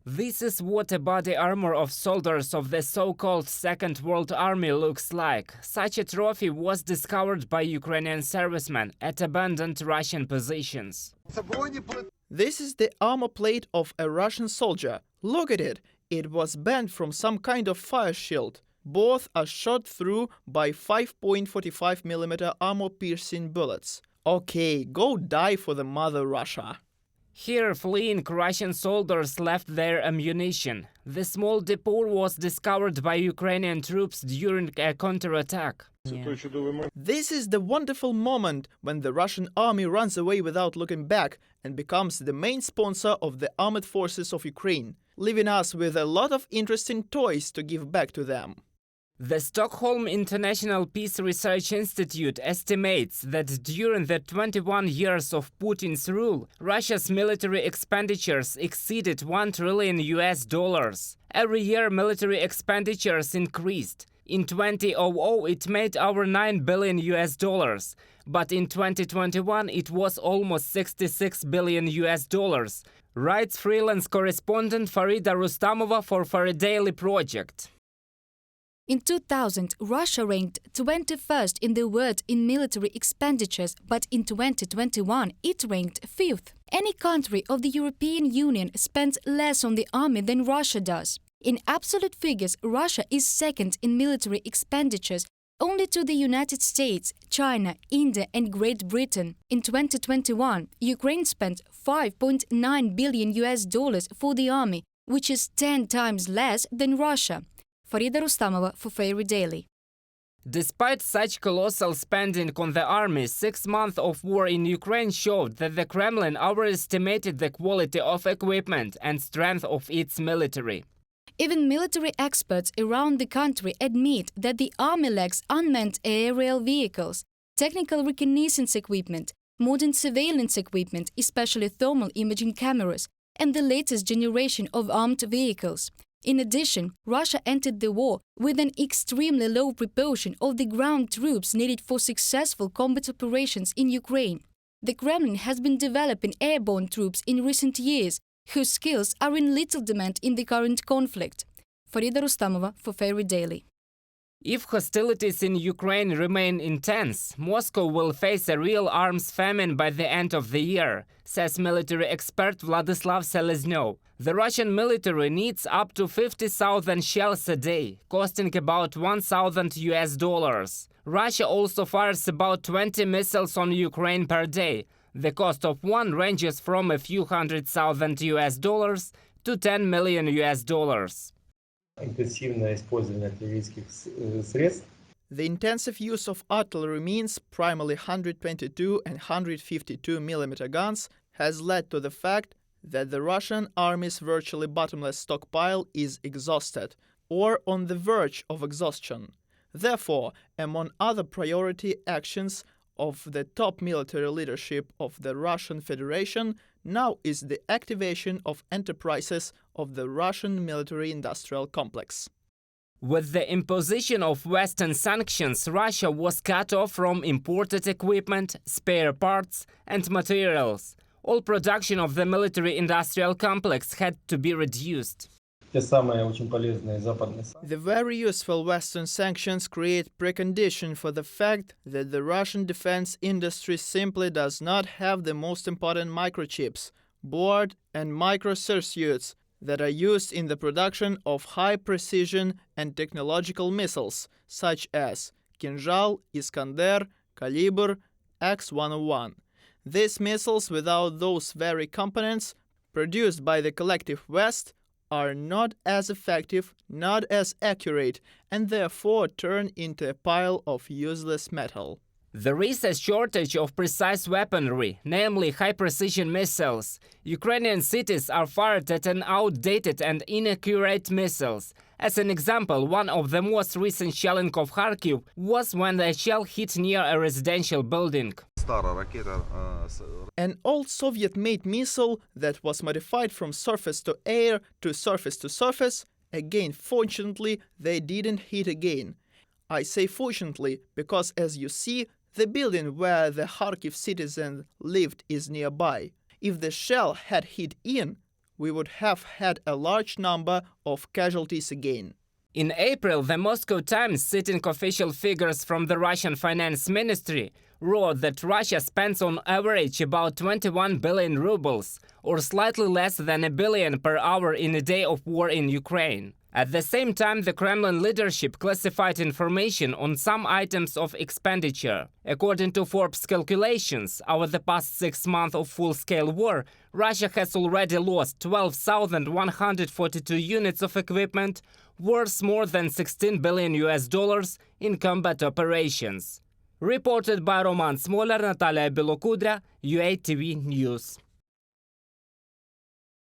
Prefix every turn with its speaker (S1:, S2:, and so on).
S1: This is what a body armor of soldiers of the so-called Second World Army looks like. Such a trophy was discovered by Ukrainian servicemen at abandoned Russian positions.
S2: This is the armor plate of a Russian soldier. Look at it. It was bent from some kind of fire shield. Both are shot through by 5.45mm armor-piercing bullets. Okay, go die for the mother Russia.
S1: Here, fleeing Russian soldiers left their ammunition. The small depot was discovered by Ukrainian troops during a counterattack.
S2: This is the wonderful moment when the Russian army runs away without looking back and becomes the main sponsor of the armed forces of Ukraine, leaving us with a lot of interesting toys to give back to them.
S1: The Stockholm International Peace Research Institute estimates that during the 21 years of Putin's rule, Russia's military expenditures exceeded $1 trillion. Every year, military expenditures increased. In 2000, it made over $9 billion, but in 2021, it was almost $66 billion, writes freelance correspondent Farida Rustamova for Daily Project.
S3: In 2000, Russia ranked 21st in the world in military expenditures, but in 2021 it ranked 5th. Any country of the European Union spends less on the army than Russia does. In absolute figures, Russia is second in military expenditures, only to the United States, China, India and Great Britain. In 2021, Ukraine spent $5.9 billion for the army, which is 10 times less than Russia. Farida Rustamova for Fairy Daily.
S1: Despite such colossal spending on the army, 6 months of war in Ukraine showed that the Kremlin overestimated the quality of equipment and strength of its military.
S3: Even military experts around the country admit that the army lacks unmanned aerial vehicles, technical reconnaissance equipment, modern surveillance equipment, especially thermal imaging cameras, and the latest generation of armed vehicles. In addition, Russia entered the war with an extremely low proportion of the ground troops needed for successful combat operations in Ukraine. The Kremlin has been developing airborne troops in recent years, whose skills are in little demand in the current conflict. Farida Rustamova for Fairy Daily.
S1: If hostilities in Ukraine remain intense, Moscow will face a real arms famine by the end of the year, says military expert Vladislav Seleznyov. The Russian military needs up to 50,000 shells a day, costing about $1,000. Russia also fires about 20 missiles on Ukraine per day. The cost of one ranges from a few $100,000 to $10 million.
S2: The intensive use of artillery means, primarily 122 and 152mm guns, has led to the fact that the Russian army's virtually bottomless stockpile is exhausted, or on the verge of exhaustion. Therefore, among other priority actions of the top military leadership of the Russian Federation now is the activation of enterprises of the Russian military-industrial complex.
S1: With the imposition of Western sanctions, Russia was cut off from imported equipment, spare parts and materials. All production of the military-industrial complex had to be reduced.
S2: The very useful Western sanctions create precondition for the fact that the Russian defense industry simply does not have the most important microchips, board and microcircuits that are used in the production of high-precision and technological missiles, such as Kinzhal, Iskander, Kalibr, X-101. These missiles, without those very components produced by the collective West, are not as effective, not as accurate, and therefore turn into a pile of useless metal.
S1: There is a shortage of precise weaponry, namely high-precision missiles. Ukrainian cities are fired at an outdated and inaccurate missiles. As an example, one of the most recent shelling of Kharkiv was when a shell hit near a residential building.
S2: An old Soviet-made missile that was modified from surface to air to surface, again, fortunately, they didn't hit again. I say fortunately because, as you see, the building where the Kharkiv citizen lived is nearby. If the shell had hit in, we would have had a large number of casualties again.
S1: In April, the Moscow Times, citing official figures from the Russian Finance Ministry, wrote that Russia spends on average about 21 billion rubles, or slightly less than $1 billion per hour in a day of war in Ukraine. At the same time, the Kremlin leadership classified information on some items of expenditure. According to Forbes calculations, over the past 6 months of full-scale war, Russia has already lost 12,142 units of equipment, worth more than $16 billion in combat operations. Reported by Roman Smoler, Natalia Belokudra, UATV News.